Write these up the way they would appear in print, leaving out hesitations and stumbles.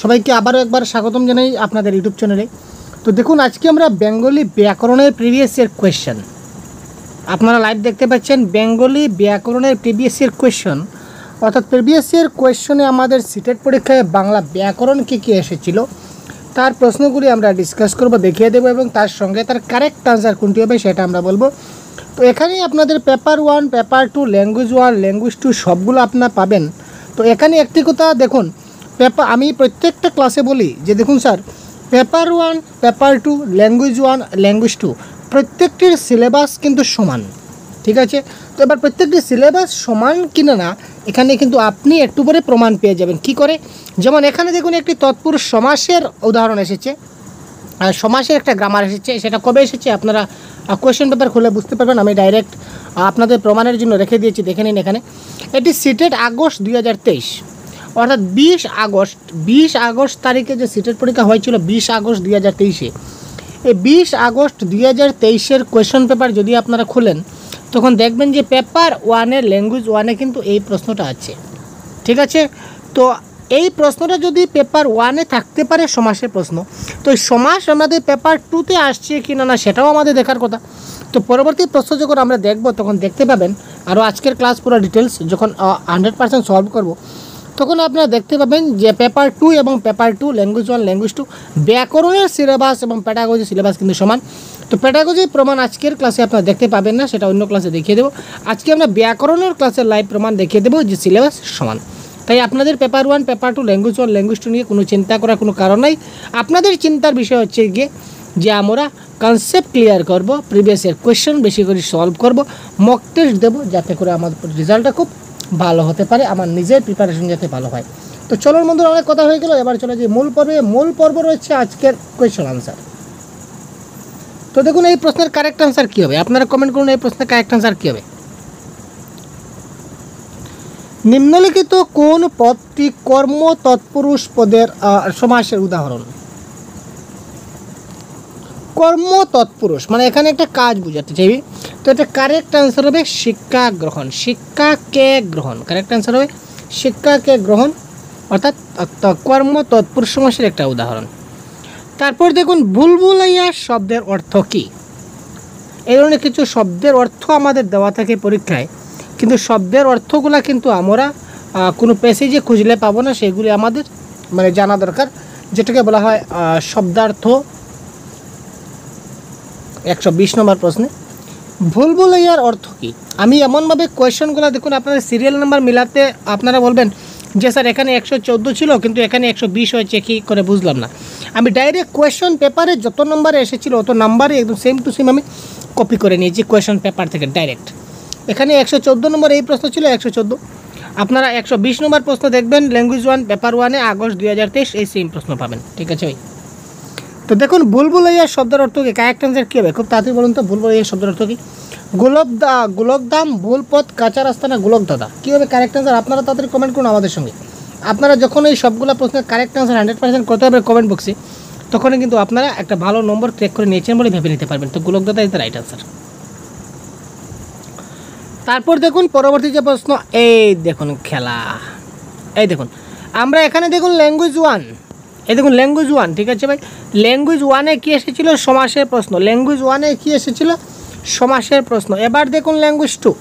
সবাইকে আবারও একবার স্বাগতম জানাই আপনাদের ইউটিউব চ্যানেলে। তো দেখুন, আজকে আমরা বেঙ্গলি ব্যাকরণের প্রিভিয়াস ইয়ার কোয়েশ্চেন, আপনারা লাইভ দেখতে পাচ্ছেন, বেঙ্গলি ব্যাকরণের প্রিভিয়াস ইয়ার কোয়েশ্চেন, অর্থাৎ প্রিভিয়াস ইয়ার কোয়েশ্চনে আমাদের সিটেট পরীক্ষায় বাংলা ব্যাকরণ কী কী এসেছিল তার প্রশ্নগুলি আমরা ডিসকাস করব, দেখিয়ে দেবো, এবং তার সঙ্গে তার কারেক্ট আনসার কোনটি হবে সেটা আমরা বলবো। তো এখানেই আপনাদের পেপার 1, পেপার 2, ল্যাঙ্গুয়েজ 1, ল্যাঙ্গুয়েজ 2 সবগুলো আপনারা পাবেন। তো এখানে একটি কথা দেখুন, আমি প্রত্যেকটা ক্লাসে বলি যে দেখুন sir, paper 1, paper 2, language 1, language 2 প্রত্যেকটির সিলেবাস কিন্তু সমান, ঠিক আছে? তো এবার প্রত্যেকটি সিলেবাস সমান কিনা না এখানে কিন্তু আপনি একটু পরে প্রমাণ পেয়ে যাবেন। কি করে? যেমন এখানে দেখুন একটি তৎপুরুষ সমাসের উদাহরণ এসেছে, আর সমাসের একটা গ্রামার এসেছে। সেটা কবে এসেছে আপনারা কোয়েশ্চেন পেপার খুলে বুঝতে পারবেন। আমি ডাইরেক্ট আপনাদের প্রমাণের জন্য রেখে দিয়েছি, দেখে নিন। এখানে এটি সিটেট আগস্ট 2023, অর্থাৎ 20 আগস্ট তারিখে যে সিটেট পরীক্ষা হয়েছিল 20 আগস্ট 2023-এ, এই 20 আগস্ট 2023-এর কোয়েশ্চেন পেপার যদি আপনারা খুলেন তখন দেখবেন যে পেপার 1-এর ল্যাঙ্গুয়েজ 1-এ কিন্তু এই প্রশ্নটা আছে, ঠিক আছে? তো এই প্রশ্নটা যদি পেপার 1-এ থাকতে পারে সমাসের প্রশ্ন, তো এই সমাস আমাদের পেপার 2-তে আসছে কি না সেটাও আমাদের দেখার কথা। তো পরবর্তী প্রশ্ন যখন আমরা দেখব তখন দেখতে পাবেন, আরও আজকের ক্লাস পুরো ডিটেলস যখন 100% সলভ করব তখন আপনারা দেখতে পাবেন যে পেপার 2 এবং পেপার 2, ল্যাঙ্গুয়েজ 1, ল্যাঙ্গুয়েজ 2 ব্যাকরণের সিলেবাস এবং প্যাডাগজি সিলেবাস কিন্তু সমান। তো প্যাডাগজি প্রমাণ আজকের ক্লাসে আপনারা দেখতে পাবেন না, সেটা অন্য ক্লাসে দেখিয়ে দেবো। আজকে আমরা ব্যাকরণের ক্লাসের লাইভ প্রমাণ দেখিয়ে দেবো যে সিলেবাস সমান। তাই আপনাদের পেপার 1, পেপার 2, ল্যাঙ্গুয়েজ 1, ল্যাঙ্গুয়েজ 2 নিয়ে কোনো চিন্তা করার কোনো কারণ নাই। আপনাদের চিন্তার বিষয় হচ্ছে গিয়ে যে আমরা কনসেপ্ট ক্লিয়ার করব, প্রিভিয়াস ইয়ার কোয়েশ্চেন বেশি করে সলভ করব, মক টেস্ট দেবো, যাতে করে আমার রেজাল্টটা খুব ভালো হতে পারে, আমার নিজের প্রিপারেশন যাতে ভালো হয়। তো চলুন বন্ধুরা, অনেক কথা হয়ে গেল, এবার চলে যে মূল পর্ব রয়েছে আজকের কোয়েশ্চেন আনসার। তো দেখুন এই প্রশ্নের কারেক্ট আনসার কী হবে, আপনারা কমেন্ট করুন এই প্রশ্নের কারেক্ট আনসার কী হবে। নিম্নলিখিত কোন পদটি কর্ম তৎপুরুষ পদের সমাসের উদাহরণ? কর্ম তৎপুরুষ মানে এখানে একটা কাজ বোঝাতে চাইবে। তো এটা কারেক্ট আনসার হবে শিক্ষা গ্রহণ, শিক্ষাকে গ্রহণ। কারেক্ট আনসার হবে শিক্ষাকে গ্রহণ, অর্থাৎ কর্ম তৎপুরুষ সমাসের একটা উদাহরণ। তারপর দেখুন ভুলভুলাইয়া শব্দের অর্থ কী? এই ধরনের কিছু শব্দের অর্থ আমাদের দেওয়া থাকে পরীক্ষায়, কিন্তু শব্দের অর্থগুলা কিন্তু আমরা কোনো প্যাসেজে খুঁজলে পাবো না, সেগুলি আমাদের মানে জানা দরকার, যেটাকে বলা হয় শব্দার্থ। 120 নম্বর প্রশ্নে ভুলভুলাইয়ার অর্থ কী? আমি এমনভাবে কোয়েশ্চেনগুলো দেখুন, আপনারা সিরিয়াল নাম্বার মিলাতে আপনারা বলবেন যে স্যার এখানে 114 ছিল কিন্তু এখানে 120 হয়েছে, কী করে বুঝলাম না। আমি ডাইরেক্ট কোয়েশ্চেন পেপারে যত নম্বরে এসেছিল অত নাম্বারে একদম সেম টু সেম আমি কপি করে নিয়েছি কোয়েশ্চেন পেপার থেকে ডাইরেক্ট। এখানে 114 নম্বর এই প্রশ্ন ছিল 114, আপনারা 120 নম্বর প্রশ্ন দেখবেন ল্যাঙ্গুয়েজ 1 পেপার 1-এ আগস্ট 2023 এই সেম প্রশ্ন পাবেন, ঠিক আছে ভাই? তো দেখুন ভুলভুলাইয়া শব্দের অর্থ কী? কারেক্ট আনসার কী হবে? খুব তাড়াতাড়ি বলুন তো, ভুলভুলাইয়া শব্দের অর্থ কী? গোলকধাম, ভুলপথ, কাঁচা রাস্তা না গোলক দাদা, কী হবে কারেক্ট আনসার? আপনারা তাড়াতাড়ি কমেন্ট করুন আমাদের সঙ্গে। আপনারা যখন এই সবগুলো প্রশ্নের কারেক্ট আনসার 100% করতে হবে কমেন্ট বক্সে, তখনই কিন্তু আপনারা একটা ভালো নম্বর ক্রেক করে নিয়েছেন বলে ভেবে নিতে পারবেন। তো গোলক দাদা ইজ দ্য রাইট আনসার। তারপর দেখুন পরবর্তী যে প্রশ্ন, এই দেখুন খেলা, এই দেখুন আমরা এখানে দেখুন ল্যাঙ্গুয়েজ 1, এই দেখুন ল্যাঙ্গুয়েজ 1, ঠিক আছে ভাই? ল্যাঙ্গুয়েজ 1-এ কী এসেছিল? সমাসের প্রশ্ন। ল্যাঙ্গুয়েজ 1-এ কী এসেছিল? সমাসের প্রশ্ন। এবার দেখুন ল্যাঙ্গুয়েজ 2,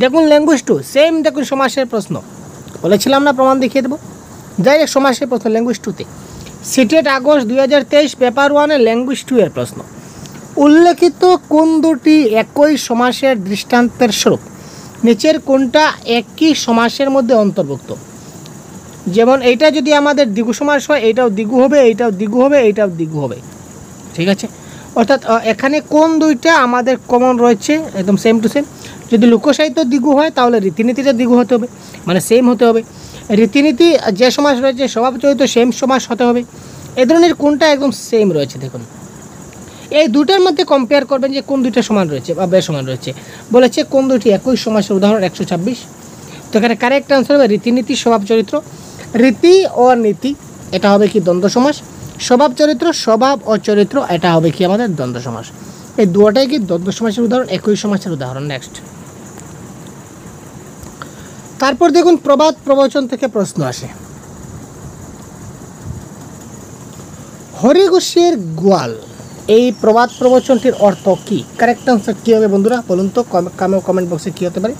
দেখুন ল্যাঙ্গুয়েজ 2 সেম, দেখুন সমাসের প্রশ্ন। বলেছিলাম না প্রমাণ দেখিয়ে দেবো, ডাইরেক্ট সমাসের প্রশ্ন ল্যাঙ্গুয়েজ 2-তে। সিটেট আগস্ট 2023 পেপার 1-এ ল্যাঙ্গুয়েজ 2-এর প্রশ্ন। উল্লেখিত কোন দুটি একই সমাসের দৃষ্টান্তের স্বরূপ? নিচের কোনটা একই সমাসের মধ্যে অন্তর্ভুক্ত? যেমন এইটা যদি আমাদের দ্বিগু সমাস হয়, এইটাও দ্বিগু হবে, এইটাও দ্বিগু হবে, এইটাও দ্বিগু হবে, ঠিক আছে? অর্থাৎ এখানে কোন দুইটা আমাদের কমন রয়েছে একদম সেম টু সেম। যদি লোকসাহিত্য দ্বিগু হয় তাহলে রীতিনীতিটা দ্বিগু হতে হবে, মানে সেম হতে হবে। রীতিনীতি যে সমাস রয়েছে স্বভাব চরিত্র সেম সমাস হতে হবে। এই ধরনের কোনটা একদম সেম রয়েছে দেখুন, এই দুটার মধ্যে কম্পেয়ার করবেন যে কোন দুইটা সমান রয়েছে বা বেসমান রয়েছে। বলেছে কোন দুইটি একই সমাসের উদাহরণ 126। তো এখানে কারেক্ট আনসার হবে রীতিনীতি, স্বভাব চরিত্র। রীতি ও নীতি এটা হবে কি দ্বন্দ্ব সমাস, স্বভাব চরিত্র, স্বভাব ও চরিত্র এটা হবে কি আমাদের দ্বন্দ্ব সমাস। এই দুটাই কি দ্বন্দ্ব সমাসের উদাহরণ, একই সমাসের উদাহরণ। নেক্সট তারপর দেখুন প্রবাদ প্রবচন থেকে প্রশ্ন আসে। হরিঘোষের গোয়াল এই প্রবাদ প্রবচনটির অর্থ কি? কারেক্ট আনসার কী হবে বন্ধুরা বলুন তো, কমেন্ট বক্সে কী হতে পারে?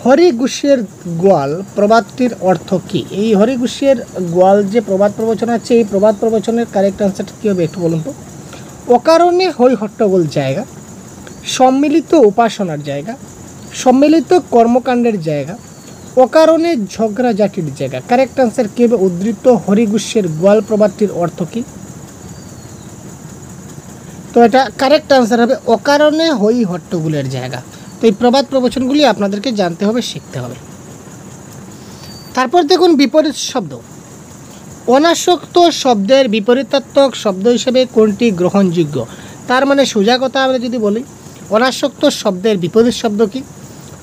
হরিঘোষের গোয়াল প্রবাদটির অর্থ কি? এই হরিঘোষের গোয়াল যে প্রবাদ প্রবচন আছে, এই প্রবাদ প্রবচনের কারেক্ট আনসারটা কী হবে একটু বলুন তো। অকারণে হই হট্টগোল জায়গা, সম্মিলিত উপাসনার জায়গা, সম্মিলিত কর্মকাণ্ডের জায়গা, অকারণে ঝগড়াঝাটির জায়গা। কারেক্ট আনসার কী হবে? উদ্ধৃত হরিঘোষের গোয়াল প্রবাদটির অর্থ কি? তো এটা কারেক্ট আনসার হবে অকারণে হই হট্টগোলের জায়গা। তো এই প্রবাদ প্রবচনগুলি আপনাদেরকে জানতে হবে, শিখতে হবে। তারপর দেখুন বিপরীত শব্দ। অনাসক্ত শব্দের বিপরীতাত্মক শব্দ হিসেবে কোনটি গ্রহণযোগ্য? তার মানে সোজা কথা আমরা যদি বলি, অনাসক্ত শব্দের বিপরীত শব্দ কি?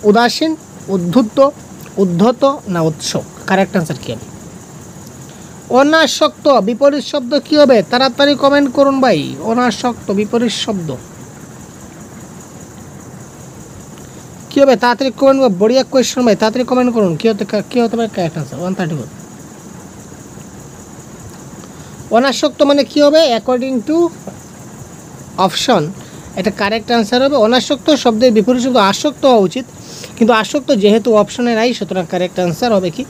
উদাসীন, উদ্ধত, উদ্ধত না উৎসুক? কারেক্ট আনসার কী হবে? অনাসক্ত বিপরীত শব্দ কি হবে? তাড়াতাড়ি কমেন্ট করুন ভাই। অনাসক্ত বিপরীত শব্দ কি হবে? তাড়াতাড়ি কমেন্ট, বড়িয়া কোয়েশ্চন ভাই, তাড়াতাড়ি কমেন্ট করুন। কি হতে পারে কারেক্ট আনসার? 131। অনাসক্ত মানে কি হবে? অ্যাকর্ডিং টু অপশন এটা কারেক্ট আনসার হবে অনাসক্ত শব্দের বিপরীত শব্দ আসক্ত হওয়া উচিত, কিন্তু আসক্ত যেহেতু অপশনে নাই, সুতরাং কারেক্ট আনসার হবে কি?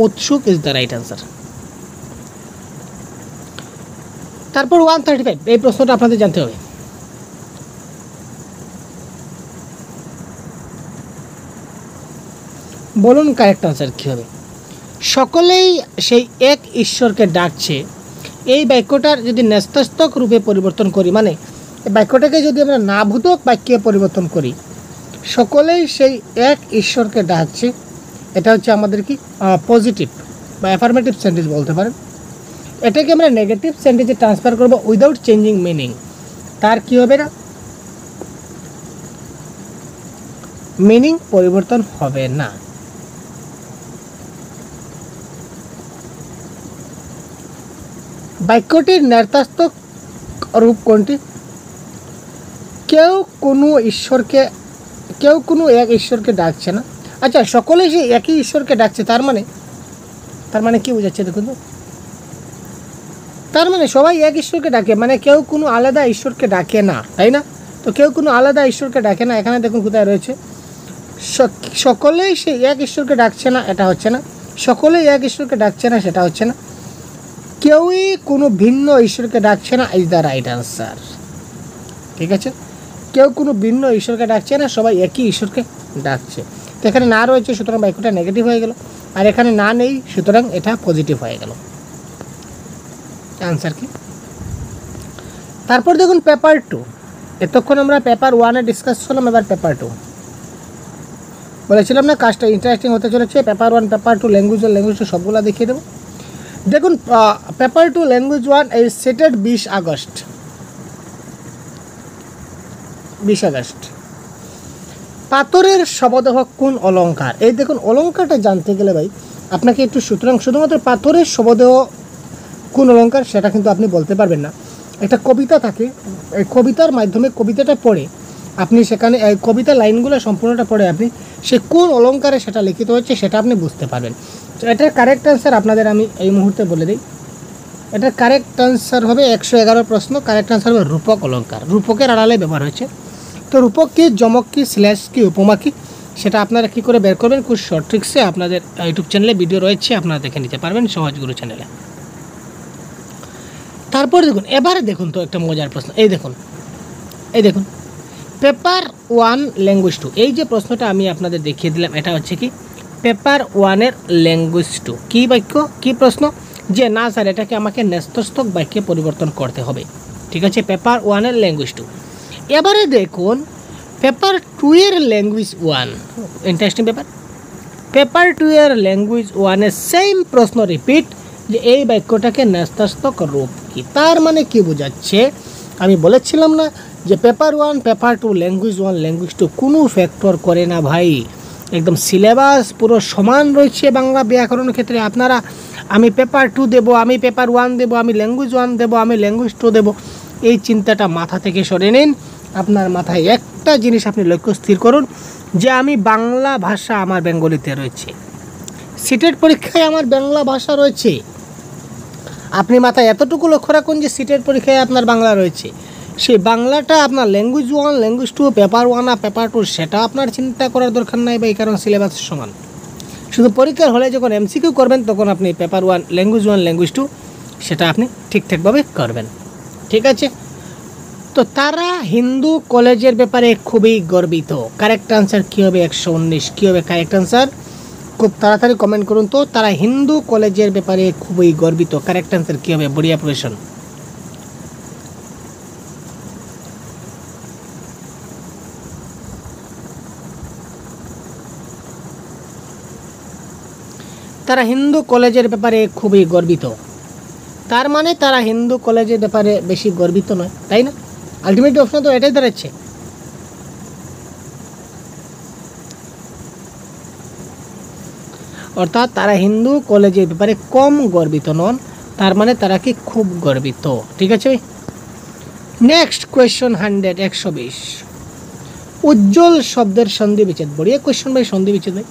উৎসুক ইজ দ্য রাইট আনসার। তারপর 135, এই প্রশ্নটা আপনাদের জানতে হবে। বলুন কারেক্ট আনসার কী হবে? সকলেই সেই এক ঈশ্বরকে ডাকছে, এই বাক্যটার যদি ন্যস্তাত্মক রূপে পরিবর্তন করি, মানে এই বাক্যটাকে যদি আমরা নাবোধক বাক্যে পরিবর্তন করি, সকলেই সেই এক ঈশ্বরকে ডাকছে, এটা হচ্ছে আমাদের কি পজিটিভ বা অ্যাফার্মেটিভ সেন্টেন্স বলতে পারেন। এটাকে আমরা নেগেটিভ সেন্টেন্সে ট্রান্সফার করব উইদাউট চেঞ্জিং মিনিং। তার কি হবে না? মিনিং পরিবর্তন হবে না। বাক্যটির ন্যস্তাত্মক রূপ কোনটি? কেউ কোনো এক ঈশ্বরকে ডাকছে না। আচ্ছা, সকলে সেই একই ঈশ্বরকে ডাকছে, তার মানে কি বোঝাচ্ছে দেখুন তো? তার মানে সবাই এক ঈশ্বরকে ডাকে, মানে কেউ কোনো আলাদা ঈশ্বরকে ডাকে না, তাই না? তো কেউ কোনো আলাদা ঈশ্বরকে ডাকে না, এখানে দেখুন কোথায় রয়েছে, সকলেই সেই এক ঈশ্বরকে ডাকছে না, এটা হচ্ছে না। সকলেই এক ঈশ্বরকে ডাকছে না, সেটা হচ্ছে না। কেউই কোনো ভিন্ন ঈশ্বরকে ডাকছে না ইজ দ্য রাইট আনসার। ঠিক আছে, কেউ কোনো ভিন্ন ঈশ্বরকে ডাকছে না, সবাই একই ঈশ্বরকে ডাকছে। তো এখানে না রয়েছে, সুতরাং বাক্যটা নেগেটিভ হয়ে গেল, আর এখানে না নেই, সুতরাং এটা পজিটিভ হয়ে গেল। আনসার কি? তারপর দেখুন পেপার 2। এতক্ষণ আমরা পেপার 1-এ ডিসকাস করলাম, এবার পেপার 2 বলেছিলাম না কাজটা ইন্টারেস্টিং হতে চলেছে। পেপার 1, পেপার 2, ল্যাঙ্গুয়েজ 2 সবগুলো দেখিয়ে দেবো। দেখুন পেপার 2 ল্যাঙ্গুয়েজ 1 ইজ সেটেড 20 আগস্ট। পাথরের শবদেহ কোন অলঙ্কার? এই দেখুন অলঙ্কারটা জানতে গেলে ভাই আপনাকে একটু, সুতরাং শুধুমাত্র পাথরের শবদেহ কোন অলঙ্কার সেটা কিন্তু আপনি বলতে পারবেন না। একটা কবিতা থাকে, এই কবিতার মাধ্যমে কবিতাটা পড়ে আপনি সেখানে এই কবিতা লাইনগুলো সম্পূর্ণটা পড়ে আপনি সে কোন অলঙ্কারে সেটা লিখিত হচ্ছে সেটা আপনি বুঝতে পারবেন। তো এটার কারেক্ট আনসার আপনাদের আমি এই মুহূর্তে বলে দিই। এটার কারেক্ট আনসার হবে 111 প্রশ্ন। কারেক্ট আনসার হবে রূপক অলঙ্কার। রূপকের আড়ালে ব্যবহার হয়েছে। তো রূপক কি, যমক কি, স্ল্যাশ কি, উপমা কি, সেটা আপনারা কী করে বের করবেন? খুব শর্ট ট্রিক্সে আপনাদের ইউটিউব চ্যানেলে ভিডিও রয়েছে, আপনারা দেখে নিতে পারবেন সহজ গুরু চ্যানেলে। তারপর দেখুন, এবারে দেখুন তো একটা মজার প্রশ্ন। এই দেখুন পেপার 1 ল্যাঙ্গুয়েজ 2, এই যে প্রশ্নটা আমি আপনাদের দেখিয়ে দিলাম, এটা হচ্ছে কি পেপার 1-এর ল্যাঙ্গুয়েজ 2। কী বাক্য, কী প্রশ্ন? যে না স্যার এটাকে আমাকে ন্যস্তাত্মক বাক্যে পরিবর্তন করতে হবে। ঠিক আছে, পেপার 1-এর ল্যাঙ্গুয়েজ 2। এবারে দেখুন পেপার 2-এর ল্যাঙ্গুয়েজ 1, ইন্টারেস্টিং ব্যাপার। পেপার 2-এর ল্যাঙ্গুয়েজ 1-এর সেম প্রশ্ন রিপিট, যে এই বাক্যটাকে ন্যস্তাত্মক রূপ কি? তার মানে কি বোঝাচ্ছে? আমি বলেছিলাম না যে পেপার 1, পেপার 2, ল্যাঙ্গুয়েজ 1, ল্যাঙ্গুয়েজ 2 কোনো ফ্যাক্টর করে না ভাই। একদম সিলেবাস পুরো সমান রয়েছে বাংলা ব্যাকরণের ক্ষেত্রে। আপনারা আমি পেপার 2 দেবো, আমি পেপার 1 দেবো, আমি ল্যাঙ্গুয়েজ 1 দেবো, আমি ল্যাঙ্গুয়েজ 2 দেবো, এই চিন্তাটা মাথা থেকে সরে নিন। আপনার মাথায় একটা জিনিস আপনি লক্ষ্য স্থির করুন, যে আমি বাংলা ভাষা আমার বেঙ্গলিতে রয়েছে, সিটেট পরীক্ষায় আমার বাংলা ভাষা রয়েছে, আপনি মাথায় এতটুকু লক্ষ্য রাখুন যে সিটের পরীক্ষায় আপনার বাংলা রয়েছে, সেই বাংলাটা আপনার ল্যাঙ্গুয়েজ 1, ল্যাঙ্গুয়েজ 2, পেপার 1 আর পেপার 2 সেটা আপনার চিন্তা করার দরকার নাই, বা এই কারণ সিলেবাস সমান। শুধু পরীক্ষার হলে যখন এমসিকিউ করবেন তখন আপনি পেপার 1, ল্যাঙ্গুয়েজ 1, ল্যাঙ্গুয়েজ 2 সেটা আপনি ঠিকঠাকভাবে করবেন। ঠিক আছে? তো তারা হিন্দু কলেজের ব্যাপারে খুবই গর্বিত। কারেক্ট আনসার কী হবে? 119। কী হবে কারেক্ট আনসার? খুব তাড়াতাড়ি কমেন্ট করুন তো। তারা হিন্দু কলেজের ব্যাপারে খুবই গর্বিত। কারেক্ট আনসার কী হবে? বড়িয়া প্রফেশন। তারা হিন্দু কলেজের ব্যাপারে খুবই গর্বিত, তার মানে তারা হিন্দু কলেজের ব্যাপারে বেশি গর্বিত নয়, তাই না? আলটিমেট অপশন তো এটাই দাঁড়াচ্ছে। অর্থাৎ তারা হিন্দু কলেজের ব্যাপারে কম গর্বিত নন, তার মানে তারা কি খুব গর্বিত। ঠিক আছে ভাই? Next question 120। উজ্জ্বল শব্দের সন্ধি বিচ্ছেদ। বড়িয়া কোয়েশ্চন ভাই, সন্ধি বিচ্ছেদ ভাই।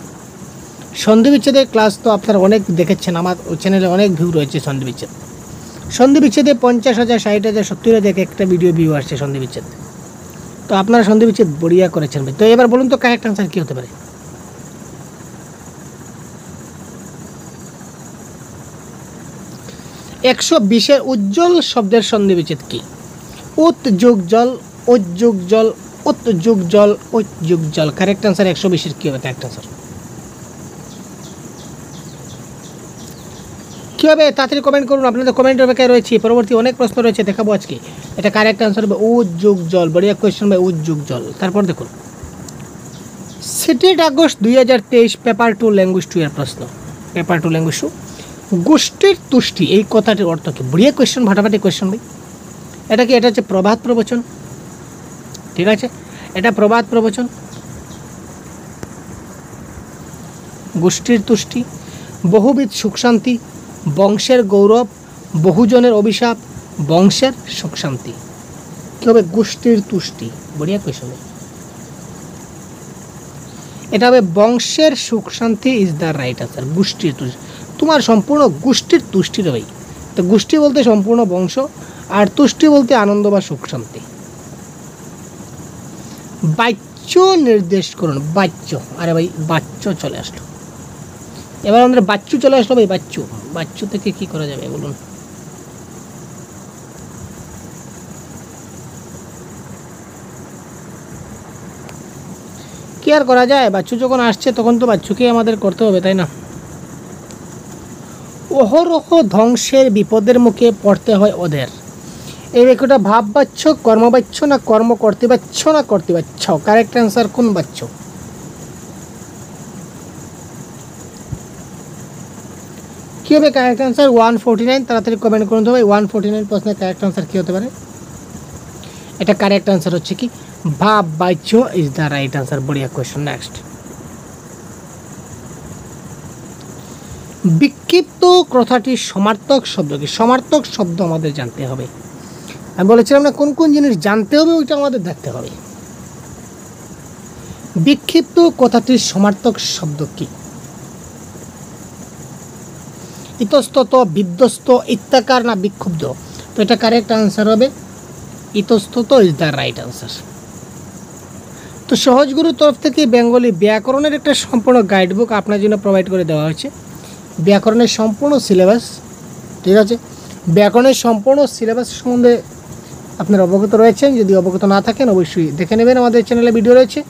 সন্ধি বিচ্ছেদের ক্লাস তো আপনারা অনেক দেখেছেন, আমার চ্যানেলে অনেক ভিউ রয়েছে সন্ধি বিচ্ছেদ। সন্ধি বিচ্ছেদে 50,000, 60,000, 70,000 একটা ভিডিও ভিউ আসছে সন্ধি বিচ্ছেদ। তো আপনারা সন্ধি বিচ্ছেদ বড়িয়া করেছেন ভাই। তো এবার বলুন তো কারেক্ট আনসার কী হতে পারে? 120-এর উজ্জ্বল শব্দের সন্ধি বিচ্ছেদ কি? উত যোগ জল, উত যোগ জল, উত যোগ জল, উত যোগ জল। কারেক্ট আনসার 120-এর কী হবে কারেক্ট আনসার? কী হবে? তাড়াতাড়ি কমেন্ট করুন, আপনাদের কমেন্ট অপেক্ষায় রয়েছে। পরবর্তী অনেক প্রশ্ন রয়েছে, দেখাবো আজকে। এটা কারেক্ট আনসার হবে উত যোগ জল। বড়িয়া কোয়েশ্চেন ভাই, উত যোগ জল। তারপর দেখুন, সিটেড আগস্ট 2023 পেপার 2, ল্যাঙ্গুয়েজ 2 এর প্রশ্ন। পেপার 2, ল্যাঙ্গুয়েজ 2, গোষ্ঠীর তুষ্টি এই কথাটির অর্থ কি? বড়িয়া কোয়েশ্চেন, ফাটাফাটি কোয়েশ্চেন ভাই। এটা কি? এটা হচ্ছে প্রবাদ প্রবচন। ঠিক আছে? এটা প্রবাদ প্রবচন। গোষ্ঠীর তুষ্টি, বহুবিধ সুখ শান্তি, বংশের গৌরব, বহুজনের অভিশাপ, বংশের সুখ শান্তি। কী হবে? গোষ্ঠীর তুষ্টি। বড়িয়া কোয়েশ্চন। এটা হবে বংশের সুখ শান্তি ইজ দ্য রাইট আনসার। গোষ্ঠীর তুষ্টি, তোমার সম্পূর্ণ গোষ্ঠীর তুষ্টি রে ভাই। তো গোষ্ঠী বলতে সম্পূর্ণ বংশ, আর তুষ্টি বলতে আনন্দ বা সুখ শান্তি। বাচ্য নির্দেশ করুন। বাচ্য, আরে ভাই বাচ্য চলে আসলো। এবার আমাদের বাচ্চু চলে আসলো ভাই। বাচ্চু, বাচ্চু থেকে কি করা যাবে বলুন? কি আর করা যায়? বাচ্চু যখন আসছে তখন তো বাচ্চুকেই আমাদের করতে হবে, তাই না? অহরহ ধ্বংসের বিপদের মুখে পড়তে হয় ওদের। এই বাক্যটা ভাব বাচ্য, কর্মবাচ্য, না কর্ম করতে বাচ্য, না করতে বাচ্য? কারেক্ট অ্যান্সার কোন বাচ্য? কী হবে কারেক্ট অ্যান্সার? 149। তাড়াতাড়ি কমেন্ট করুন তো ভাই। 149 প্রশ্নের কারেক্ট অ্যান্সার কী হতে পারে? এটা কারেক্ট অ্যান্সার হচ্ছে কি ভাব বাচ্য ইজ দ্য রাইট অ্যান্সার। বড়িয়া কোয়েশ্চন। নেক্সট, বিক্ষিপ্ত কথাটির সমার্থক শব্দ কি? সমার্থক শব্দ আমাদের জানতে হবে। আমি বলেছিলাম না কোন কোন জিনিস জানতে হবে, ওইটা আমাদের দেখতে হবে। বিক্ষিপ্ত কথাটির সমার্থক শব্দ কি? ইতস্তত, বিধ্বস্ত, ইত্যাকার, না বিক্ষুব্ধ? তো এটা কারেক্ট আনসার হবে ইতস্তত ইজ দ্য রাইট আনসার। তো সহজগুরুর তরফ থেকে বেঙ্গলি ব্যাকরণের একটা সম্পূর্ণ গাইডবুক আপনার জন্য প্রোভাইড করে দেওয়া হয়েছে। ব্যাকরণের সম্পূর্ণ সিলেবাস, ঠিক আছে? ব্যাকরণের সম্পূর্ণ সিলেবাস সম্বন্ধে আপনারা অবগত রয়েছেন। যদি অবগত না থাকেন অবশ্যই দেখে নেবেন, আমাদের চ্যানেলে ভিডিও রয়েছে।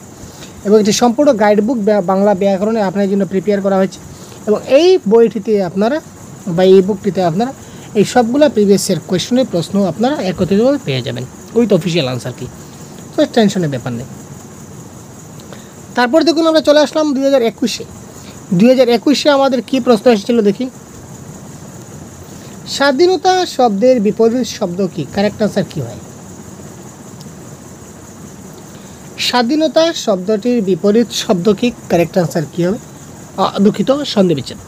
এবং একটি সম্পূর্ণ গাইডবুক বাংলা ব্যাকরণে আপনার জন্য প্রিপেয়ার করা হয়েছে। এবং এই বইটিতে আপনারা বা এই বুকটিতে আপনারা এই সবগুলো প্রিভিয়াস ইয়ার কোয়েশ্চনের প্রশ্ন আপনারা একত্রিতভাবে পেয়ে যাবেন, উইথ অফিসিয়াল আনসার কি। তো টেনশনের ব্যাপার নেই। তারপর দেখুন আমরা চলে আসলাম 2021-এ। 2021-এ আমাদের কী প্রশ্ন এসেছিল দেখি। স্বাধীনতা শব্দের বিপরীত শব্দ কি? কারেক্ট আনসার কী হয়? স্বাধীনতা শব্দটির বিপরীত শব্দ কি? কারেক্ট আনসার কী হবে? দুঃখিত, সন্ধিবিচ্ছেদ।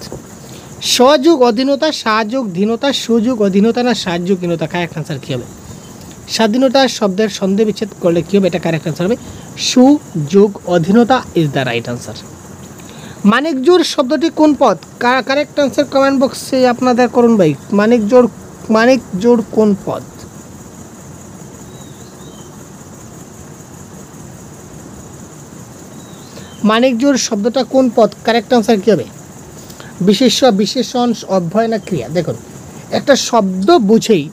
স্বযুগ অধীনতা, সাযোগ ধীনতা, সুযোগ অধীনতা, না সাহায্যহীনতা? কারেক্ট আনসার কী হবে? স্বাধীনতা শব্দের সন্ধি বিচ্ছেদ করলে কী হবে? এটা কারেক্ট আনসার হবে সুযোগ অধীনতা ইজ দ্য রাইট আনসার। মানিকজোড় শব্দটি কোন পদ? কারেক্ট আনসার কমেন্ট বক্সে আপনাদের করুন ভাই। মানিকজোড় মানিক জোড় কোন পদ? মানিক জোড় শব্দটা কোন পদ? কারেক্ট আনসার কী হবে? বিশেষ্য, বিশেষণ, অব্যয় না ক্রিয়া? দেখুন, একটা শব্দ বুঝেই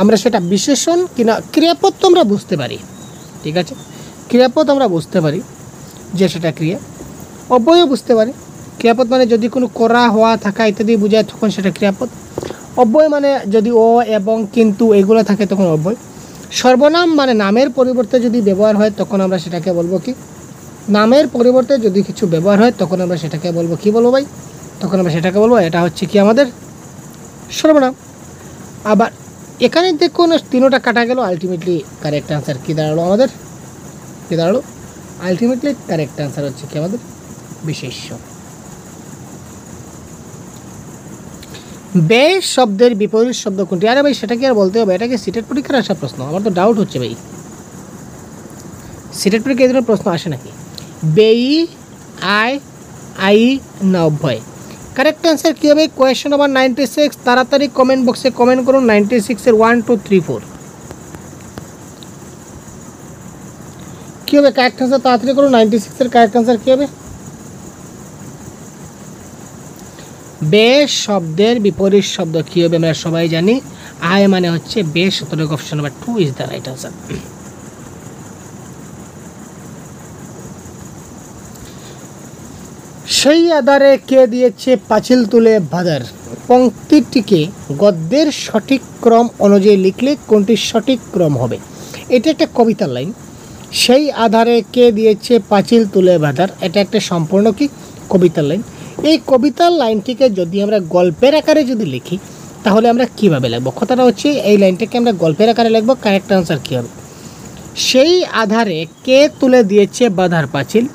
আমরা সেটা বিশেষণ কিনা ক্রিয়াপদ তো আমরা বুঝতে পারি, ঠিক আছে, ক্রিয়াপদ আমরা বুঝতে পারি যে সেটা ক্রিয়া। অব্যয়ও বুঝতে পারি। ক্রিয়াপদ মানে যদি কোনো করা, হওয়া, থাকা ইত্যাদি বোঝায় তখন সেটা ক্রিয়াপদ। অব্যয় মানে যদি ও এবং কিন্তু এগুলো থাকে তখন অব্যয়। সর্বনাম মানে নামের পরিবর্তে যদি ব্যবহার হয় তখন আমরা সেটাকে বলবো কি? নামের পরিবর্তে যদি কিছু ব্যবহার হয় তখন আমরা সেটাকে বলবো কি বলবো ভাই? তখন আমরা সেটাকে বলবো এটা হচ্ছে কি আমাদের সর্বনাম। আবার এখানে দেখুন তিনোটা কাটা গেল, আলটিমেটলি কারেক্ট আনসার কী দাঁড়ালো আমাদের? কী দাঁড়ালো? আলটিমেটলি কারেক্ট আনসার হচ্ছে কি আমাদের বিশেষ্য। বেশ শব্দের বিপরীত শব্দ কোনটি? আরে ভাই সেটা কি আর বলতে হবে? এটা কি সিটেট পরীক্ষার আসা প্রশ্ন? আমার তো ডাউট হচ্ছে ভাই, সিটেট পরীক্ষা এই ধরনের প্রশ্ন আসে নাকি? বেই, আই, আই না অভ্যয়? কারেক্ট অ্যান্সার কী হবে? Question number 96। তাড়াতাড়ি কমেন্ট বক্সে কমেন্ট করুন 96-এর 1, 2, 3, 4 কী হবে কারেক্ট অ্যান্সার? তাড়াতাড়ি করুন। 96-এর কারেক্ট অ্যান্সার কী হবে? বেশ শব্দের বিপরীত শব্দ কী হবে? আমরা সবাই জানি আয় মানে হচ্ছে বেশ, সুতরাং option number 2 is the right answer. সেই আধারে কে দিয়েছে পাঁচিল তুলে বাঁধার? পংক্তিটিকে গদ্যের সঠিক ক্রম অনুযায়ী লিখলে কোনটি সঠিক ক্রম হবে? এটা একটা কবিতার লাইন। সেই আধারে কে দিয়েছে পাঁচিল তুলে বাঁধার, এটা একটা সম্পূর্ণ কি কবিতার লাইন। এই কবিতার লাইনটিকে যদি আমরা গল্পের আকারে যদি লিখি তাহলে আমরা কীভাবে লিখবো? কথাটা হচ্ছে এই লাইনটাকে আমরা গল্পের আকারে লিখবো। কারেক্ট আনসার কী হবে? সেই আধারে কে তুলে দিয়েছে বাঁধার পাঁচিল?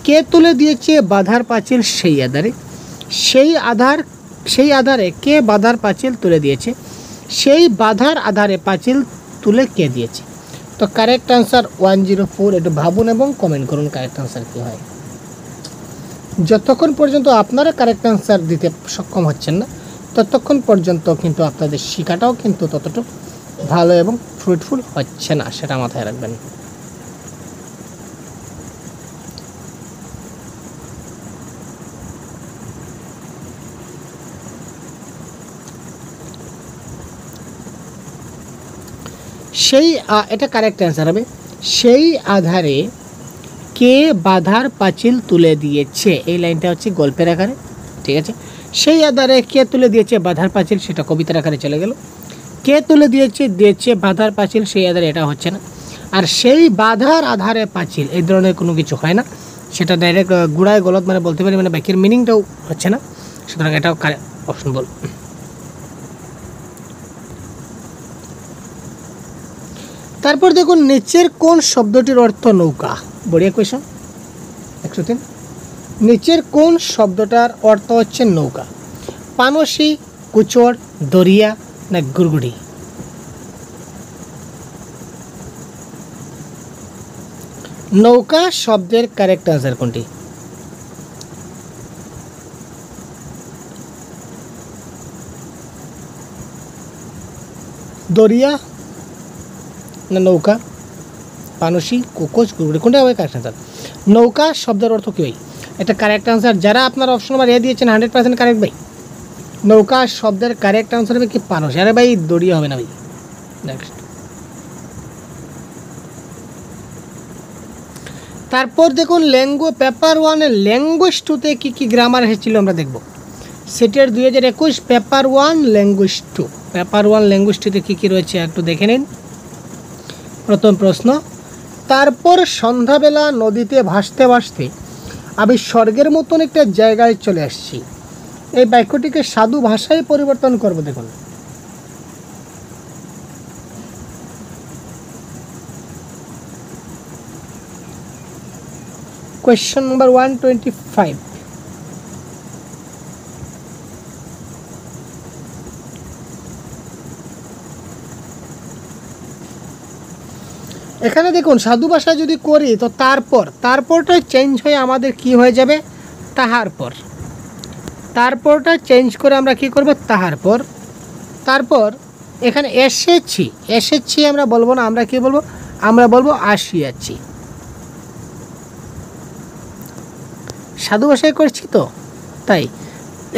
কে তুলে দিয়েছে বাঁধার পাঁচিল সেই আধারে? সেই আধারে কে বাঁধার পাঁচিল তুলে দিয়েছে? সেই বাঁধার আধারে পাঁচিল তুলে কে দিয়েছে? তো কারেক্ট আনসার 104। একটু ভাবুন এবং কমেন্ট করুন কারেক্ট আনসার কী হয়। যতক্ষণ পর্যন্ত আপনারা কারেক্ট আনসার দিতে সক্ষম হচ্ছেন না ততক্ষণ পর্যন্ত কিন্তু আপনাদের শেখাটাও কিন্তু ততটুকু ভালো এবং ফ্রুটফুল হচ্ছে না, সেটা মাথায় রাখবেন। সেই এটা কারেক্ট অ্যান্সার হবে সেই আধারে কে বাঁধার পাঁচিল তুলে দিয়েছে। এই লাইনটা হচ্ছে গল্পের আকারে, ঠিক আছে। সেই আধারে কে তুলে দিয়েছে বাঁধার পাঁচিল, সেটা কবিতার আকারে চলে গেল। কে তুলে দিয়েছে বাঁধার পাঁচিল সেই আধারে, এটা হচ্ছে না। আর সেই বাঁধার আধারে পাঁচিল এই ধরনের কোনো কিছু হয় না, সেটা ডাইরেক্ট গুড়ায় গলত মানে বলতে পারি, মানে বাক্যের মিনিংটাও হচ্ছে না, সুতরাং এটাও অপশন বল। তারপর দেখুন নিচের কোন শব্দটির অর্থ নৌকা? বড়িয়া কোয়েশন 103। নিচের কোন শব্দটার অর্থ হচ্ছে নৌকা? পানসি, কুচড়, দরিয়া না গুড়গুড়ি? নৌকা শব্দের কারেক্ট আনসার কোনটি? দরিয়া না নৌকা? পানসি, কোকোচ, গুড়গুড়ি কোনটা হবে কারেক্ট আনসার? নৌকা শব্দের অর্থ কী ভাই? এটা কারেক্ট আনসার। যারা আপনার অপশন নাম্বার এ দিয়েছেন 100% কারেক্ট ভাই। নৌকা শব্দের কারেক্ট আনসার হবে কি পানসি। আরে ভাই দরিয়া হবে না ভাই। নেক্সট। তারপর দেখুন পেপার 1-এর ল্যাঙ্গুয়েজ 2-তে কী কী গ্রামার এসেছিল আমরা দেখব। সেটের 2021 পেপার 1 ল্যাঙ্গুয়েজ 2। পেপার 1 ল্যাঙ্গুয়েজ 2-তে কী কী রয়েছে একটু দেখে নিন। প্রথম প্রশ্ন, তারপর সন্ধ্যাবেলা নদীতে ভাসতে ভাসতে আমি স্বর্গের মতন একটা জায়গায় চলে আসছি। এই বাক্যটিকে সাধু ভাষায় পরিবর্তন করব। দেখুন কোয়েশ্চন নাম্বার 125। এখানে দেখুন সাধু ভাষা যদি করি তো তারপরটা চেঞ্জ হয়ে আমাদের কি হয়ে যাবে? তারপরটা চেঞ্জ করে আমরা কি করব? তারপর এখানে এসেছি আমরা বলবো না, আমরা কি বলবো, আমরা বলবো আসিয়াছি। সাধু ভাষায় করছি তো, তাই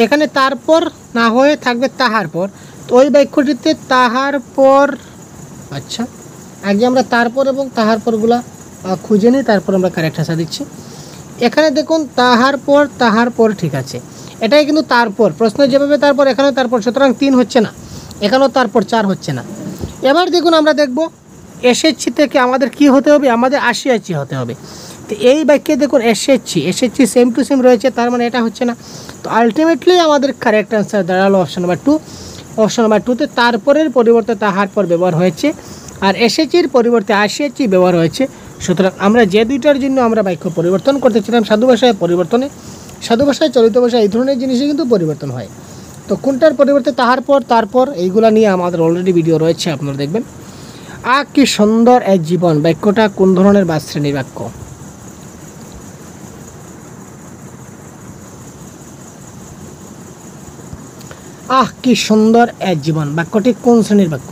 এখানে তারপর না হয়ে থাকবে তাহার পর। তো ওই বাক্যটিতে তাহার পর, আচ্ছা আগে আমরা তারপর এবং তাহার পরগুলা খুঁজে নিই, তারপর আমরা কারেক্ট আনসার দিচ্ছি। এখানে দেখুন তাহার পর ঠিক আছে, এটাই কিন্তু তারপর, প্রশ্ন যেভাবে তারপর এখানেও তারপর, সুতরাং 3 হচ্ছে না, এখানেও তারপর 4 হচ্ছে না। এবার দেখুন আমরা দেখব এসেছি থেকে আমাদের কি হতে হবে, আমাদের আসিয়াছি হতে হবে। তো এই বাক্যে দেখুন এসেছি সেম টু সেম রয়েছে, তার মানে এটা হচ্ছে না। তো আলটিমেটলি আমাদের কারেক্ট অ্যান্সার দাঁড়ালো অপশন নাম্বার 2। অপশন নাম্বার 2তে তারপরের পরিবর্তে তাহার পর ব্যবহার হয়েছে, আর এসেছির পরিবর্তে আসিয়াছি ব্যবহার হয়েছে। সুতরাং আমরা যে দুইটার জন্য আমরা বাক্য পরিবর্তন করতেছিলাম সাধু ভাষায় পরিবর্তনে, সাধু ভাষায় চলিত ভাষায় এই ধরনের জিনিসই কিন্তু পরিবর্তন হয়। তো কোনটার পরিবর্তে তাহার পর তারপর, এইগুলা নিয়ে আমাদের অলরেডি ভিডিও রয়েছে, আপনারা দেখবেন। কি সুন্দর এক জীবন বাক্যটা কোন ধরনের বা শ্রেণীর বাক্য? কি সুন্দর এক জীবন বাক্যটি কোন শ্রেণীর বাক্য?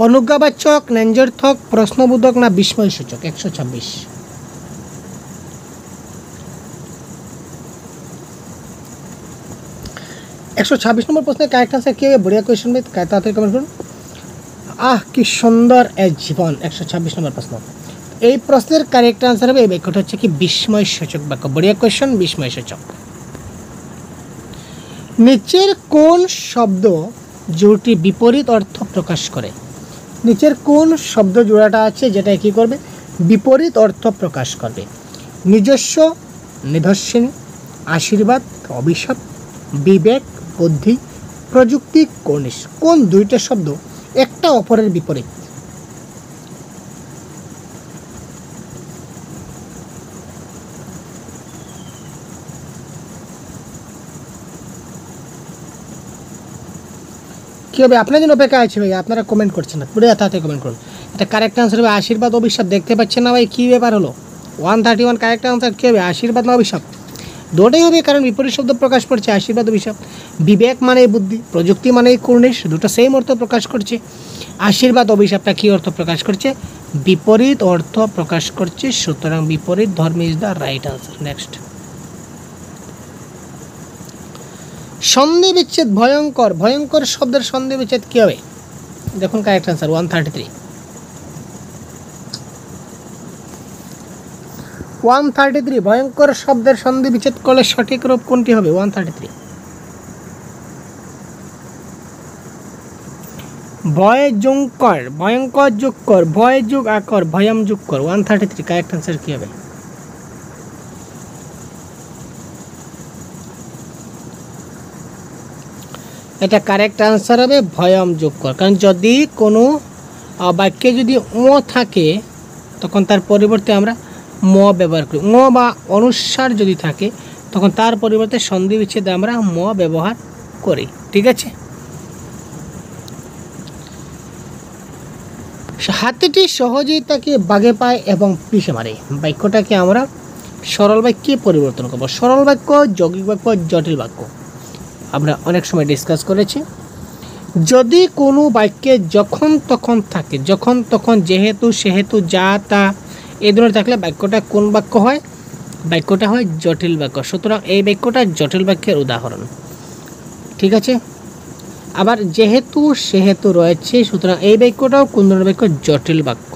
অনুজ্ঞাবাচক, ন্যাঞ্জর্থক, প্রশ্নবোধক না বিস্ময়সূচক? 126। নম্বর প্রশ্নের কারেক্ট আনসার কি হবে? বড়িয়া কোয়েশ্চেন উইথ তাড়াতাড়ি কমেন্ট করুন। কি সুন্দর এক জীবন 126 নম্বর প্রশ্ন। এই প্রশ্নের কারেক্ট আনসার হবে, এই বাক্যটা হচ্ছে কি বিস্ময়সূচক বাক্য। বড়িয়া কোয়েশ্চেন, বিস্ময়সূচক। নিচের কোন শব্দ জোড়টি বিপরীত অর্থ প্রকাশ করে? নিচের কোন শব্দ জোড়াটা আছে যেটা কি করবে, বিপরীত অর্থ প্রকাশ করবে? নিজস্ব, নিদর্শনী, আশীর্বাদ, অভিশাপ, বিবেক, বুদ্ধি, প্রযুক্তি, কর্নিশ। কোন দুইটা শব্দ একটা অপরের বিপরীত? কী হবে? আপনার জন্য অপেক্ষা আছে ভাই, আপনারা কমেন্ট করছেন না, পুরো তাড়াতাড়ি কমেন্ট করুন। এটা কারেক্ট আনসার হবে আশীর্বাদ, অভিশাপ। দেখতে পাচ্ছেন না ভাই কী ব্যাপার হলো? 131 কারেক্ট আনসার কী হবে, আশীর্বাদ না অভিশাপ? দুটোই হবে, কারণ বিপরীত শব্দ প্রকাশ করছে, আশীর্বাদ অভিশাপ। বিবেক মানে বুদ্ধি, প্রযুক্তি মানে কর্নিশ, দুটো সেম অর্থ প্রকাশ করছে। আশীর্বাদ অভিশাপটা কী অর্থ প্রকাশ করছে? বিপরীত অর্থ প্রকাশ করছে। সুতরাং বিপরীত ধর্ম is the right answer. Next, সন্ধি বিচ্ছেদ ভয়ঙ্কর, ভয়ঙ্কর শব্দের সন্ধি বিচ্ছেদ কী হবে? দেখুন কারেক্ট আনসার 133। 133 ভয়ঙ্কর শব্দের সন্ধি বিচ্ছেদ করলে সঠিক রূপ কোনটি হবে? 133 ভয় যুঙ্কর, ভয়ঙ্কর যুগকর, ভয় যুগ আকর, ভয়ম যুগকর। 133 কারেক্ট আনসার কী হবে? এটা কারেক্ট আনসার হবে ভয়ম যুগকর। কারণ যদি কোনো বাক্যে যদি ও থাকে তখন তার পরিবর্তে আমরা ম ব্যবহার করি। ম বা অনুস্বার যদি থাকে তখন তার পরিবর্তে সন্ধি বিচ্ছেদে আমরা ম ব্যবহার করি। ঠিক আছে। হাতিটি সহজেই তাকে বাগে পায় এবং পিষে মারে। বাক্যটাকে আমরা সরল বাক্যে পরিবর্তন করব। সরল বাক্য, যৌগিক বাক্য, জটিল বাক্য আমরা অনেক সময় ডিসকাস করেছি। যদি কোনো বাক্যে যখন তখন থাকে, যখন তখন, যেহেতু, সেহেতু, যা তা এই ধরনের থাকলে বাক্যটা কোন বাক্য হয়? বাক্যটা হয় জটিল বাক্য। সুতরাং এই বাক্যটা জটিল বাক্যের উদাহরণ। ঠিক আছে। আবার যেহেতু, সেহেতু রয়েছে, সুতরাং এই বাক্যটাও কোন ধরনের বাক্য? জটিল বাক্য।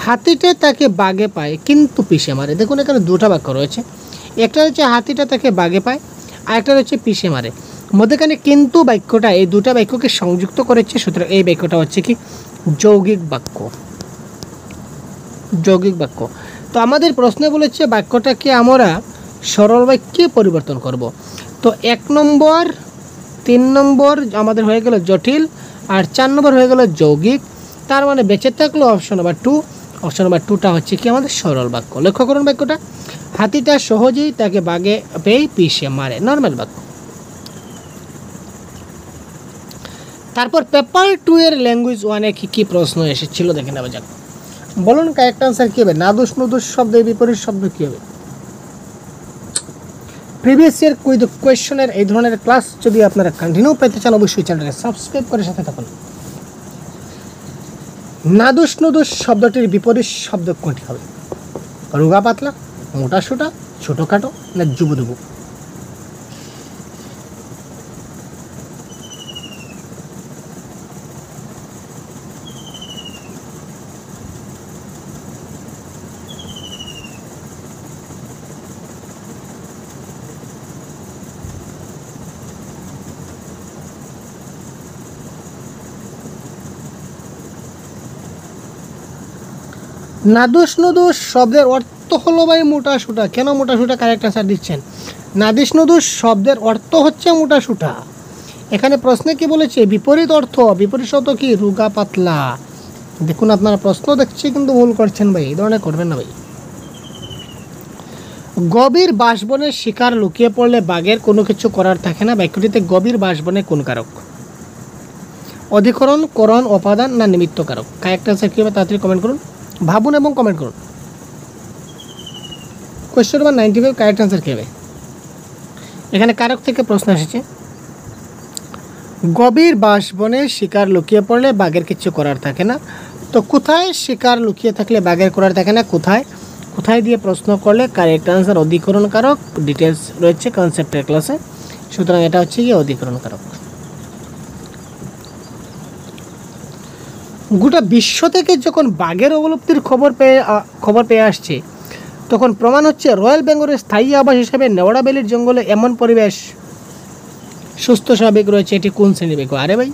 হাতিটা তাকে বাগে পায় কিন্তু পিষে মারে। দেখুন এখানে দুটো বাক্য রয়েছে, একটা হচ্ছে হাতিটা তাকে বাগে পায়, আর একটা হচ্ছে পিষে মারে। মধ্যেখানে কিন্তু বাক্যটা এই দুটা বাক্যকে সংযুক্ত করেছে। সুতরাং এই বাক্যটা হচ্ছে কি যৌগিক বাক্য। যৌগিক বাক্য। তো আমাদের প্রশ্নে বলেছে বাক্যটাকে আমরা সরল বাক্যে পরিবর্তন করব। তো 1 নম্বর, 3 নম্বর আমাদের হয়ে গেল জটিল, আর 4 নম্বর হয়ে গেল যৌগিক। তার মানে বেঁচে থাকলো অপশন নাম্বার 2। অপশন নাম্বার 2টা হচ্ছে কি আমাদের সরল বাক্য। লক্ষ্য করুন বাক্যটা, হাতিটা সহজেই তাকে বাগে পেয়ে পিষে মারে, নর্মাল বাক্য। তারপর পেপার 2 এর ল্যাঙ্গুয়েজ 1-এ কী প্রশ্ন এসেছিল দেখে নেওয়া যাক। বলুন কারেক্ট আনসার কী হবে? নাদুস নুদুস শব্দের বিপরীত শব্দ কী হবে? প্রিভিয়াস ইয়ার কুইজ কোয়েশ্চনের এই ধরনের ক্লাস যদি আপনারা কন্টিনিউ পেতে চান অবশ্যই চ্যানেলকে সাবস্ক্রাইব করে সাথে থাকুন। নাদুস নুদুস শব্দটির বিপরীত শব্দ কোনটি হবে? রোগা পাতলা, মোটা সোটা, ছোটোখাটো না যুবদুবু? নাদুস নুদুস শব্দের অর্থ হলো ভাই মোটা সুটা। কেন মোটা সুটা কারেক্ট আনসার দিচ্ছেন? নাদিস নুদুস শব্দের অর্থ হচ্ছে মোটা সুটা। এখানে প্রশ্নে কি বলেছে? বিপরীত অর্থ। বিপরীত শব্দ কি? রোগা পাতলা। দেখুন আপনারা প্রশ্ন দেখছি কিন্তু ভুল করছেন ভাই, এই ধরনের করবেন না ভাই। গভীর বাসবনের শিকার লুকিয়ে পড়লে বাঘের কোনো কিছু করার থাকে না, বাক্যটিতে গভীর বাসবনে কোন কারক? অধিকরণ, করণ, উপাদান না নিমিত্ত কারক? কারেক্ট আনসার কী হবে তাড়াতাড়ি কমেন্ট করুন, ভাবুন এবং কমেন্ট করুন। কোয়েশ্চেন নাম্বার 95 কারেক্ট আনসার কী হবে? এখানে কারক থেকে প্রশ্ন এসেছে। গভীর বাসবনে শিকার লুকিয়ে পড়লে বাঘের কিছু করার থাকে না। তো কোথায় শিকার লুকিয়ে থাকলে বাঘের করার থাকে না? কোথায় কোথায় দিয়ে প্রশ্ন করলে কারেক্ট আনসার অধিকরণ কারক। ডিটেলস রয়েছে কনসেপ্টের ক্লাসে, সুতরাং এটা হচ্ছে কি অধিকরণ কারক। গোটা বিশ্ব থেকে যখন বাঘের অবলুপ্তির খবর পেয়ে আসছে, তখন প্রমাণ হচ্ছে রয়্যাল বেঙ্গলের স্থায়ী আবাস হিসেবে নেওড়া ভ্যালির জঙ্গলে এমন পরিবেশ সুস্থ স্বাভাবিক রয়েছে। এটি কোন শ্রেণীর বাক্য? আরে ভাই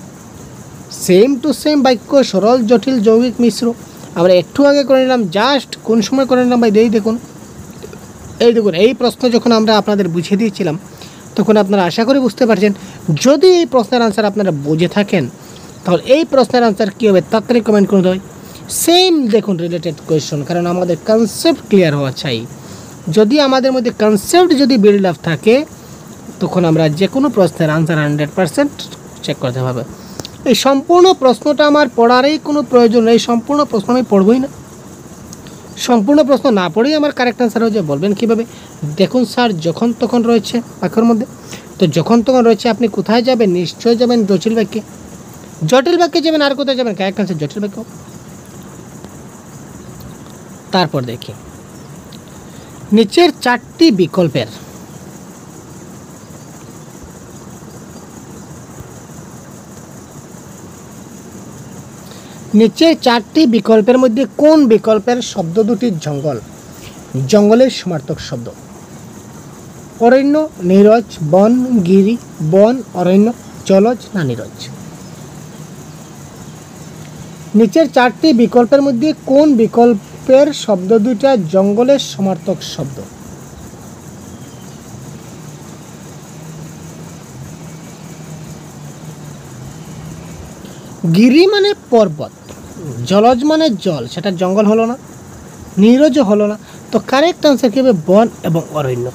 সেম টু সেম বাক্য, সরল জটিল যৌগিক মিশ্র। আমরা একটু আগে করে নিলাম, জাস্ট কোন সময় করে নিলাম ভাই দেখুন। এই প্রশ্ন যখন আমরা আপনাদের বুঝিয়ে দিয়েছিলাম, তখন আপনারা আশা করে বুঝতে পারছেন। যদি এই প্রশ্নের আনসার আপনারা বুঝে থাকেন, তাহলে এই প্রশ্নের আনসার কী হবে তাড়াতাড়ি কমেন্ট করতে হয়। সেম দেখুন রিলেটেড কোয়েশ্চন, কারণ আমাদের কনসেপ্ট ক্লিয়ার হওয়া চাই। যদি আমাদের মধ্যে কনসেপ্ট যদি বিল্ড আপ থাকে, তখন আমরা যে কোনো প্রশ্নের আনসার 100% চেক করতে হবে। এই সম্পূর্ণ প্রশ্নটা আমার পড়ারই কোনো প্রয়োজন নেই, সম্পূর্ণ প্রশ্ন আমি পড়বই না। সম্পূর্ণ প্রশ্ন না পড়েই আমার কারেক্ট আনসার হয়ে যায়, বলবেন কীভাবে? দেখুন স্যার, যখন তখন রয়েছে বাক্যের মধ্যে, তো যখন তখন রয়েছে, আপনি কোথায় যাবেন? নিশ্চয়ই যাবেন জটিল বাক্যে। জটিল বাক্যে যাবেন, আর কোথায় যাবেন? কারেক্ট আনসার জটিল বাক্য। তারপর দেখি নিচের চারটি বিকল্পের মধ্যে কোন বিকল্পের শব্দ দুটি জঙ্গল, জঙ্গলের সমার্থক শব্দ? অরণ্য, নীরজ, বন, গিরি, বন, অরণ্য, জলজ না নীরজ? নিচের চারটি বিকল্পের মধ্যে কোন বিকল্পের শব্দ দুইটা জঙ্গলের সমার্থক শব্দ? গিরি মানে পর্বত, জলজ মানে জল, সেটা জঙ্গল হলো না, নীরজ হলো না। তো কারেক্ট আনসার কি হবে? বন এবং অরণ্য।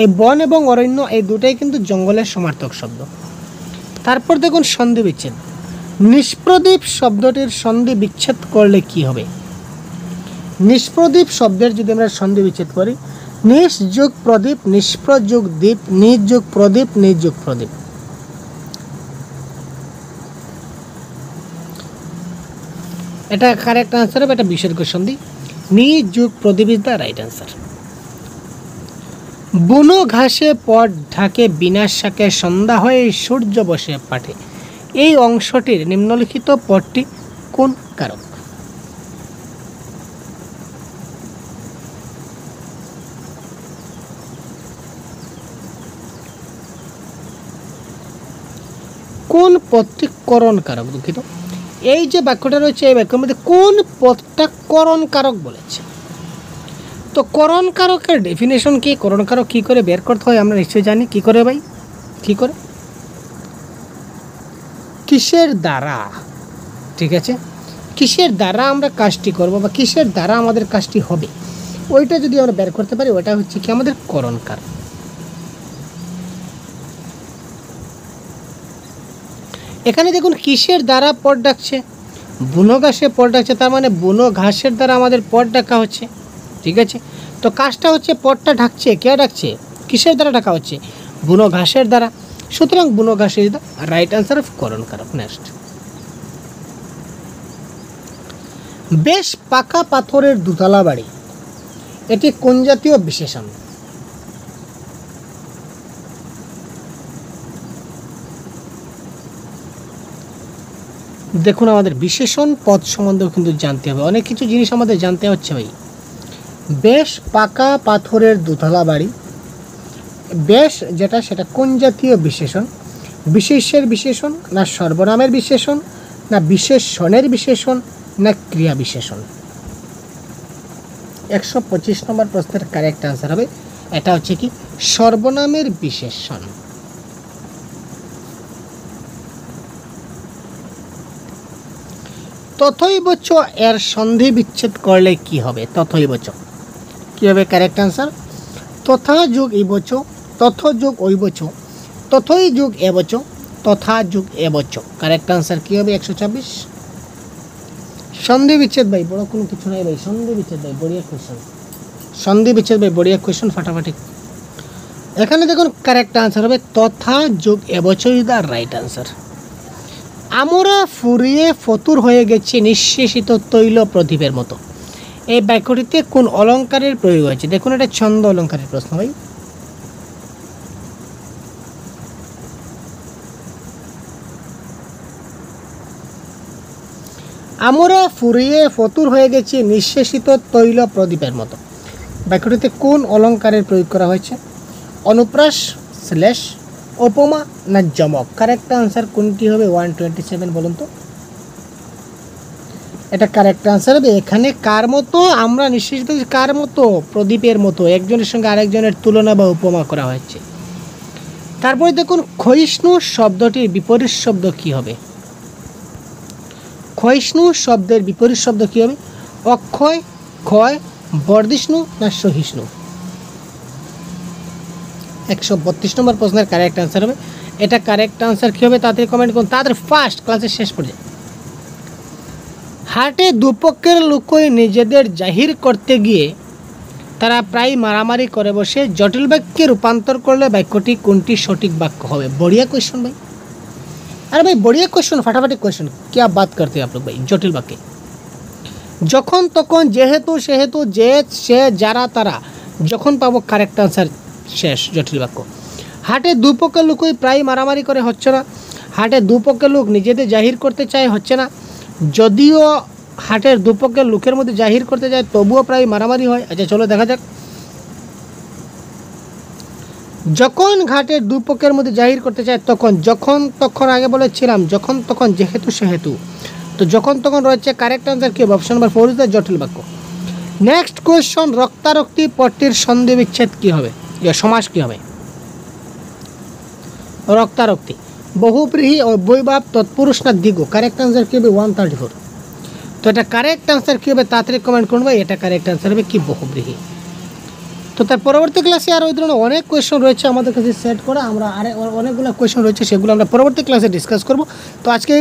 এই বন এবং অরণ্য এই দুটাই কিন্তু জঙ্গলের সমার্থক শব্দ। তারপর দেখুন সন্ধি বিচ্ছেদ। নিষ্প্রদীপ শব্দটির সন্ধি বিচ্ছেদ করলে কি হবে? নিষ্প্রদীপ শব্দের যদি আমরা সন্ধি বিচ্ছেদ করি, নিষ যোগ প্রদীপ, নিষ্প্র যোগ দ্বীপ, নিজ যোগ প্রদীপ, নিজ যোগ প্রদীপ। এটা কারেক্ট আনসার হবে, এটা বিসর্গ সন্ধি। নিজ যোগ প্রদীপ ইজ দ্য রাইট আনসার। বুনো ঘাসে পট ঢাকে বিনাশ শাকে সন্ধ্যা হয়ে সূর্য বসে পাঠে। এই অংশটির নিম্নলিখিত পদটি কোন কারক? কোন পদটি করণ কারক? দুঃখিত, এই যে বাক্যটা রয়েছে এই বাক্যের মধ্যে কোন পদটা করণ কারক বলেছে? তো করণ কারকের ডেফিনেশন কি, করণ কারক কী করে বের করতে হয় আমরা নিশ্চয়ই জানি। কি করে ভাই? কি করে? কিসের দ্বারা? ঠিক আছে, কিসের দ্বারা আমরা কাজটি করব বা কিসের দ্বারা আমাদের কাজটি হবে, ওইটা যদি আমরা বের করতে পারি, ওটা হচ্ছে কি আমাদের করণ কারক। এখানে দেখুন কিসের দ্বারা পট ডাকছে? বুনো ঘাসে পট ডাকছে, তার মানে বুনো ঘাসের দ্বারা আমাদের পট ডাকা হচ্ছে। ঠিক আছে, তো কাজটা হচ্ছে পটটা ঢাকছে, কে ডাকছে? কিসের দ্বারা ডাকা হচ্ছে? বুনো ঘাসের দ্বারা। সুতরাং বুনো ঘাস is the right answer of Karan Karak. Next, বেশ পাকা পাথরের দোতলা বাড়ি এটি কোন জাতীয় বিশেষণ? দেখুন আমাদের বিশেষণ পদ সম্বন্ধেও কিন্তু জানতে হবে, অনেক কিছু জিনিস আমাদের জানতে হচ্ছে ভাই। বেশ পাকা পাথরের দোতলা বাড়ি, বেশ যেটা সেটা কোন জাতীয় বিশেষণ? বিশেষ্যের বিশেষণ, না সর্বনামের বিশেষণ, না বিশেষণের বিশেষণ, না ক্রিয়া বিশেষণ? 125 নম্বর প্রশ্নের কারেক্ট আনসার হবে এটা হচ্ছে কি সর্বনামের বিশেষণ। তথৈবচ এর সন্ধি বিচ্ছেদ করলে কি হবে? তথৈবচ কি হবে? কারেক্ট আনসার তথা যোগ ইবচ, তথ যোগ ঐবচ, তথৈ যোগ এবচ, তথা যোগ এবচ। কারেক্ট আনসার কি হবে? 126। সন্ধি বিচ্ছেদ ভাই বড় কোনো কিছু নাই ভাই, সন্ধি বিচ্ছেদ ভাই বড়িয়া কোয়েশ্চন, সন্ধি বিচ্ছেদ ভাই বড়িয়া কোয়েশ্চন, ফাটাফাটি। এখানে দেখুন কারেক্ট আনসার হবে তথা যোগ এবচ ইজ দ্য রাইট আনসার। আমরা ফুরিয়ে ফতুর হয়ে গেছি নিঃশেষিত তৈল প্রদীপের মতো, এই বাক্যটিতে কোন অলঙ্কারের প্রয়োগ হয়েছে? দেখুন এটা ছন্দ অলঙ্কারের প্রশ্ন ভাই। আমরা ফুরিয়ে ফতুর হয়ে গেছি নিঃশেষিত তৈল প্রদীপের মতো, বাক্যটিতে কোন অলঙ্কারের প্রয়োগ করা হয়েছে? অনুপ্রাস, শ্লেষ, উপমা, না যমক? কারেক্ট আনসার কোনটি হবে? 127 বলুন তো। এটা কারেক্ট আনসার হবে এখানে কার মতো আমরা নিঃশেষিত, কার মতো? প্রদীপের মতো, একজনের সঙ্গে আরেকজনের তুলনা বা উপমা করা হয়েছে। তারপরে দেখুন ক্ষয়িষ্ণু শব্দটির বিপরীত শব্দ কি হবে? ক্ষয়িষ্ণু শব্দের বিপরীত শব্দ কি হবে? অক্ষয়, ক্ষয়, বর্ধিষ্ণু, না সহিষ্ণু? 132 নম্বর প্রশ্নের কারেক্ট আনসার হবে এটা কারেক্ট আনসার কি হবে? তাদের কমেন্ট করুন, তাদের ফার্স্ট ক্লাসের শেষ পর্যায়ে। হাটে দুপক্ষের লোকই নিজেদের জাহির করতে গিয়ে তারা প্রায় মারামারি করে বসে জটিল বাক্যে রূপান্তর করলে বাক্যটি কোনটি সঠিক বাক্য হবে? बढ़िया क्वेश्चन भाई, अरे भाई बढ़िया क्वेश्चन, फटाफटी क्वेश्चन, क्या बात करते हैं आप लोग भाई। জটিল বাক্যে যখন তখন যেহেতু সেহেতু যে সে যারা তারা যখন পাবো কারেক্ট আনসার শেষ জটিল বাক্য। হাটে দুপক্ষের লোকই প্রায় মারামারি করে হচ্ছে না, হাটে দুপক্ষের লোক নিজেদের জাহির করতে চায় হচ্ছে না, যদিও হাটের দুপক্ষের লোকের মধ্যে জাহির করতে যায় তবুও প্রায় মারামারি হয়। আচ্ছা চলো দেখা যাক। যখন ঘাটের দুপক্ষের মধ্যে জাহির করতে চায় তখন, যখন তখন আগে বলেছিলাম যখন তখন যেহেতু সেহেতু, তো যখন তখন রয়েছে কারেক্ট আনসার কি হবে? অপশন নাম্বার 4 ইজ দ্য জটিল বাক্য। নেক্সট কোয়েশ্চন, রক্তারক্তি পদটির সন্ধি বিচ্ছেদ কি হবে? সমাস কি হবে? রক্তারক্তি বহুব্রীহি অব্যয়ভাব তৎপুরুষ না দ্বিগু? কারেক্ট আনসার কি হবে? 134। তো এটা কারেক্ট আনসার কী হবে? তাড়াতাড়ি কমেন্ট করুন ভাই, এটা কারেক্ট আনসার হবে কি? বহুব্রীহি। তো তার পরবর্তী ক্লাসে আরও ওই ধরনের অনেক কোয়েশ্চন রয়েছে আমাদের কাছে সেট করা, আমরা অনেকগুলো কোয়েশ্চন রয়েছে সেগুলো আমরা পরবর্তী ক্লাসে ডিসকাস করব। তো আজকে